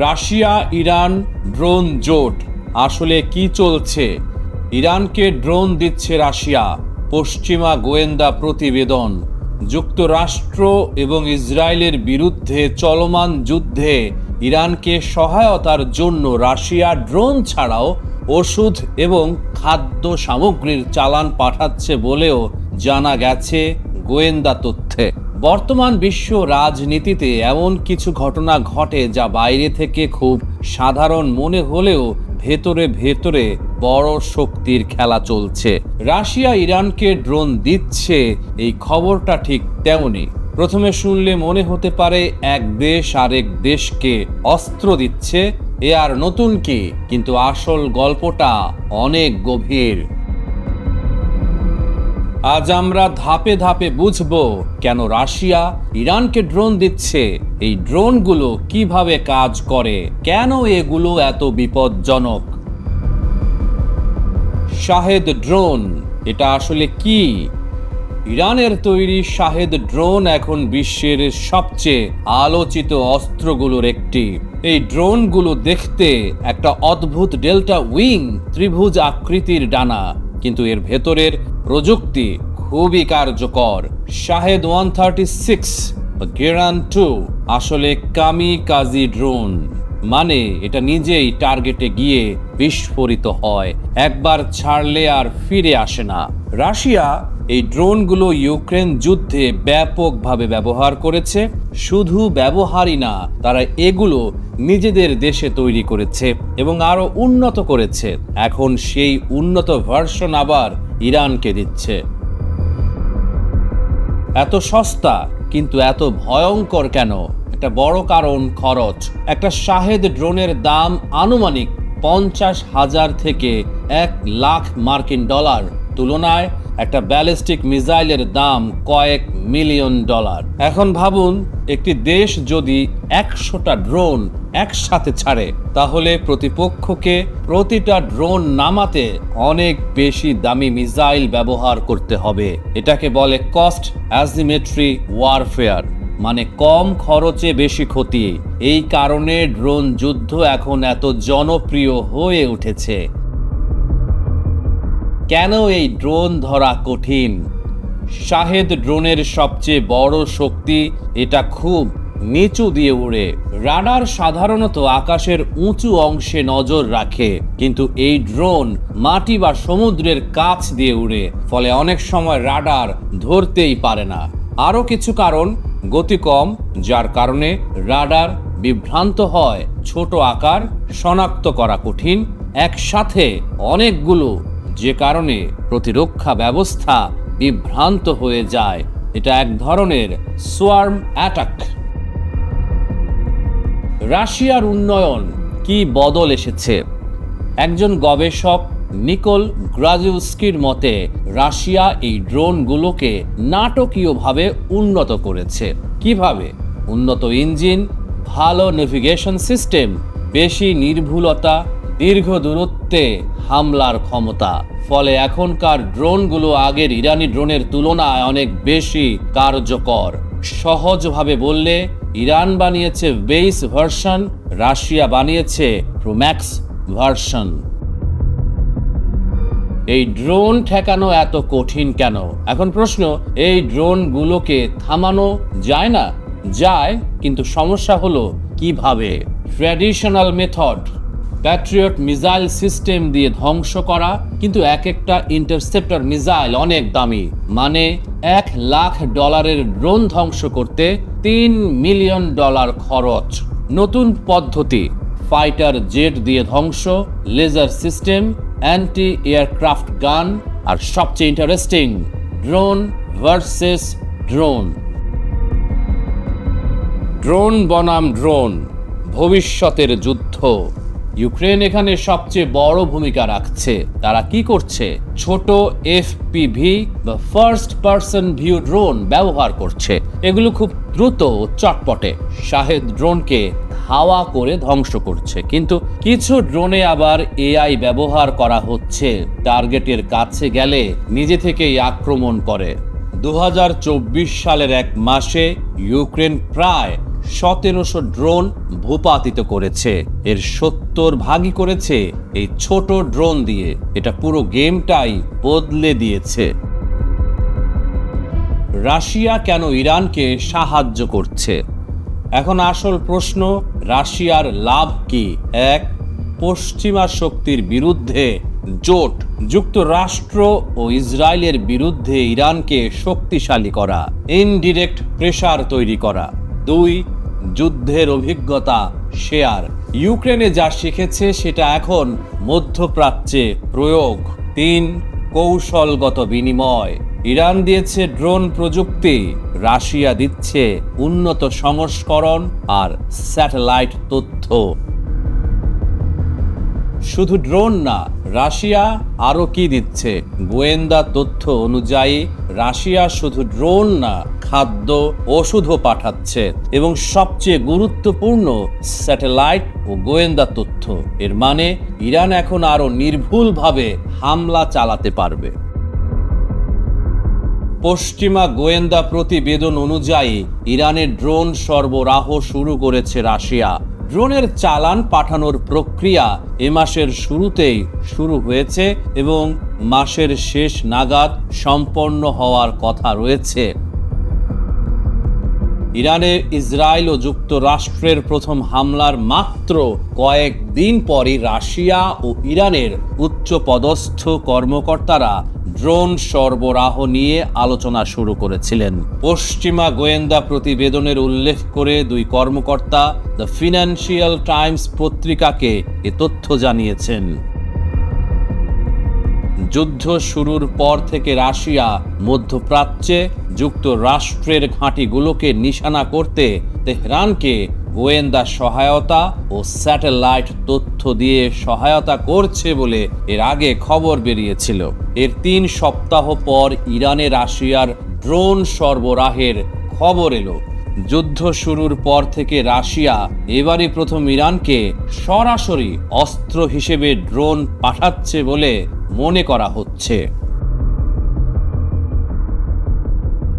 Russia Iran drone জোট, আসলে কি চলছে? ইরানকে ড্রোন দিচ্ছে রাশিয়া, পশ্চিমা গোয়েন্দা প্রতিবেদন। যুক্তরাষ্ট্র এবং ইসরায়েলের বিরুদ্ধে চলমান যুদ্ধে ইরানকে সহায়তার জন্য রাশিয়া ড্রোন ছাড়াও ওষুধ এবং খাদ্য সামগ্রীর চালান পাঠাচ্ছে বলেও জানা গেছে গোয়েন্দা তথ্যে। বর্তমান বিশ্ব রাজনীতিতে এমন কিছু ঘটনা ঘটে যা বাইরে থেকে খুব সাধারণ মনে হলেও ভেতরে ভেতরে বড় শক্তির খেলা চলছে। রাশিয়া ইরানকে ড্রোন দিচ্ছে, এই খবরটা ঠিক তেমনই। প্রথমে শুনলে মনে হতে পারে এক দেশ আরেক দেশকে অস্ত্র দিচ্ছে, এ আর নতুন কি, কিন্তু আসল গল্পটা অনেক গভীর। আজ আমরা ধাপে ধাপে বুঝবো কেন রাশিয়া ইরানকে ড্রোন দিচ্ছে, এই ড্রোনগুলো কিভাবে কাজ করে, কেন এগুলো এত বিপজ্জনক। শাহেদ ড্রোন, এটা আসলে কি? ইরানের তৈরি শাহেদ ড্রোন এখন বিশ্বের সবচেয়ে আলোচিত অস্ত্রগুলোর একটি। এই ড্রোনগুলো দেখতে একটা অদ্ভুত ডেল্টা উইং ত্রিভুজ আকৃতির ডানা, কিন্তু এর ভেতরের প্রযুক্তি খুবই কার্যকর। শাহেদ 136 বা গেরান 2 আসলে কামিকাজি ড্রোন, মানে এটা নিজেই টার্গেটে গিয়ে বিস্ফোরিত হয়, একবার ছাড়লে আর ফিরে আসে না। রাশিয়া এই ড্রোনগুলো ইউক্রেন যুদ্ধে ব্যাপকভাবে ব্যবহার করেছে। শুধু ব্যবহারই না, তারা এগুলো নিজেদের দেশে তৈরি করেছে এবং আরো উন্নত করেছে। এখন সেই উন্নত ভার্সন আবার ইরানকে দিচ্ছে। এত সস্তা কিন্তু এত ভয়ঙ্কর কেন? একটা বড় কারণ খরচ। একটা শাহেদ ড্রোনের দাম আনুমানিক 50,000 থেকে 1 লাখ মার্কিন ডলার, তুলনায় একটা ব্যালিস্টিক মিসাইলের দাম কয়েক মিলিয়ন ডলার। এখন ভাবুন, একটি দেশ যদি 100টা ড্রোন একসাথে ছাড়ে, তাহলে প্রতিপক্ষকে প্রতিটা ড্রোন নামাতে অনেক বেশি দামি মিসাইল ব্যবহার করতে হবে। এটাকে বলে কস্ট অ্যাসিমেট্রি ওয়ারফেয়ার, মানে কম খরচে বেশি ক্ষতি। এই কারণে ড্রোন যুদ্ধ এখন এত জনপ্রিয় হয়ে উঠেছে। কেন এই ড্রোন ধরা কঠিন? শাহেদ ড্রোনের সবচেয়ে বড় শক্তি, এটা খুব নিচু দিয়ে উড়ে। রাডার সাধারণত আকাশের উঁচু অংশে নজর রাখে, কিন্তু এই ড্রোন মাটি বা সমুদ্রের কাছ দিয়ে উড়ে, ফলে অনেক সময় রাডার ধরতেই পারে না। আরও কিছু কারণ, গতি কম, যার কারণে রাডার বিভ্রান্ত হয়। ছোট আকার, শনাক্ত করা কঠিন, একসাথে অনেকগুলো, যে কারণে প্রতিরক্ষা ব্যবস্থা বিভ্রান্ত হয়ে যায়। এটা এক ধরনের সোয়ার্ম অ্যাটাক। রাশিয়ার উন্নয়ন কি বদল এসেছে? একজন গবেষক নিকোল গ্রাজিউস্কির মতে রাশিয়া এই ড্রোনগুলোকে নাটকীয়ভাবে উন্নত করেছে। কিভাবে? উন্নত ইঞ্জিন, ভালো নেভিগেশন সিস্টেম, বেশি নির্ভুলতা, দীর্ঘ দূরত্বে হামলার ক্ষমতা। ফলে এখনকার ড্রোনগুলো আগের ইরানি ড্রোনের তুলনায় অনেক বেশি কার্যকর। সহজভাবে বললে, ইরান বানিয়েছে বেস ভার্সন, রাশিয়া বানিয়েছে প্রোম্যাক্স ভার্সন। এই ড্রোন ঠেকানো এত কঠিন কেন? এখন প্রশ্ন, এই ড্রোনগুলোকে থামানো যায় না? যায়, কিন্তু সমস্যা হলো কিভাবে। Traditional method, Patriot missile system দিয়ে ধ্বংস করা, কিন্তু এক একটা ইন্টারসেপ্টর মিসাইল অনেক দামি, মানে $1 লাখ ড্রোন ধ্বংস করতে $3 মিলিয়ন খরচ। নতুন পদ্ধতি, ফাইটার জেট দিয়ে ধ্বংস, লেজার সিস্টেম, অ্যান্টি এয়ারক্রাফট গান, আর সবচেয়ে interesting, drone versus drone. Drone বনাম ড্রোন, ভবিষ্যতের যুদ্ধ। ইউক্রেন এখানে সবচেয়ে বড় ভূমিকা রাখছে। তারা কি করছে? ছোট এফপিভি বা ফার্স্ট পারসন ভিউ ড্রোন ব্যবহার করছে। এগুলো খুব দ্রুত ও চটপটে শাহেদ ড্রোনকে হাওয়া করে ধ্বংস করছে, কিন্তু কিছু ড্রোনে আবার এআই ব্যবহার করা হচ্ছে। টার্গেটের কাছে গেলে নিজে থেকেই আক্রমণ করে। 2024 সালের এক মাসে ইউক্রেন প্রায় 1700 ড্রোন ভূপাতিত করেছে। এর 70 করেছে এই ছোট ড্রোন দিয়ে। এটা পুরো গেমটাই বদলে দিয়েছে। রাশিয়া কেন ইরানকে সাহায্য করছে? এখন আসল প্রশ্ন, রাশিয়ার লাভ কি? এক, পশ্চিমা শক্তির বিরুদ্ধে জোট, যুক্তরাষ্ট্র ও ইসরায়েলের বিরুদ্ধে ইরানকে শক্তিশালী করা, ইনডিরেক্ট প্রেসার তৈরি করা। দুই, যুদ্ধের অভিজ্ঞতা শেয়ার, ইউক্রেনে যা শিখেছে সেটা এখন মধ্যপ্রাচ্যে প্রয়োগ। তিন, কৌশলগত বিনিময়, ইরান দিয়েছে ড্রোন প্রযুক্তি, রাশিয়া দিচ্ছে উন্নত সংস্করণ আর স্যাটেলাইট তথ্য। শুধু ড্রোন না, রাশিয়া আরও কি দিচ্ছে? গোয়েন্দা তথ্য অনুযায়ী রাশিয়া শুধু ড্রোন না, খাদ্য, ওষুধও পাঠাচ্ছে, এবং সবচেয়ে গুরুত্বপূর্ণ স্যাটেলাইট ও গোয়েন্দা তথ্য। এর মানে ইরান এখন আরও নির্ভুলভাবে হামলা চালাতে পারবে। পশ্চিমা গোয়েন্দা প্রতিবেদন অনুযায়ী ইরানের ড্রোন সরবরাহ শুরু করেছে রাশিয়া। ড্রোনের চালান পাঠানোর প্রক্রিয়া এ মাসের শুরুতেই শুরু হয়েছে এবং মাসের শেষ নাগাদ সম্পন্ন হওয়ার কথা রয়েছে। ইরানে ইসরায়েল ও যুক্তরাষ্ট্রের প্রথম হামলার মাত্র কয়েকদিন পরই রাশিয়া ও ইরানের উচ্চপদস্থ কর্মকর্তারা ড্রোন সরবরাহ নিয়ে আলোচনা শুরু করেছিলেন। পশ্চিমা গোয়েন্দা প্রতিবেদনের উল্লেখ করে দুই কর্মকর্তা দ্য ফিনান্সিয়াল টাইমস পত্রিকাকে এ তথ্য জানিয়েছেন। যুদ্ধ শুরুর পর থেকে রাশিয়া মধ্যপ্রাচ্যে যুক্তরাষ্ট্রের ঘাঁটিগুলোকে নিশানা করতে তেহরানকে গোয়েন্দা সহায়তা ও স্যাটেলাইট তথ্য দিয়ে সহায়তা করছে বলে এর আগে খবর বেরিয়েছিল। এর 3 সপ্তাহ পর ইরানে রাশিয়ার ড্রোন সরবরাহের খবর এলো। যুদ্ধ শুরুর পর থেকে রাশিয়া এবারই প্রথম ইরানকে সরাসরি অস্ত্র হিসেবে ড্রোন পাঠাচ্ছে বলে মনে করা হচ্ছে।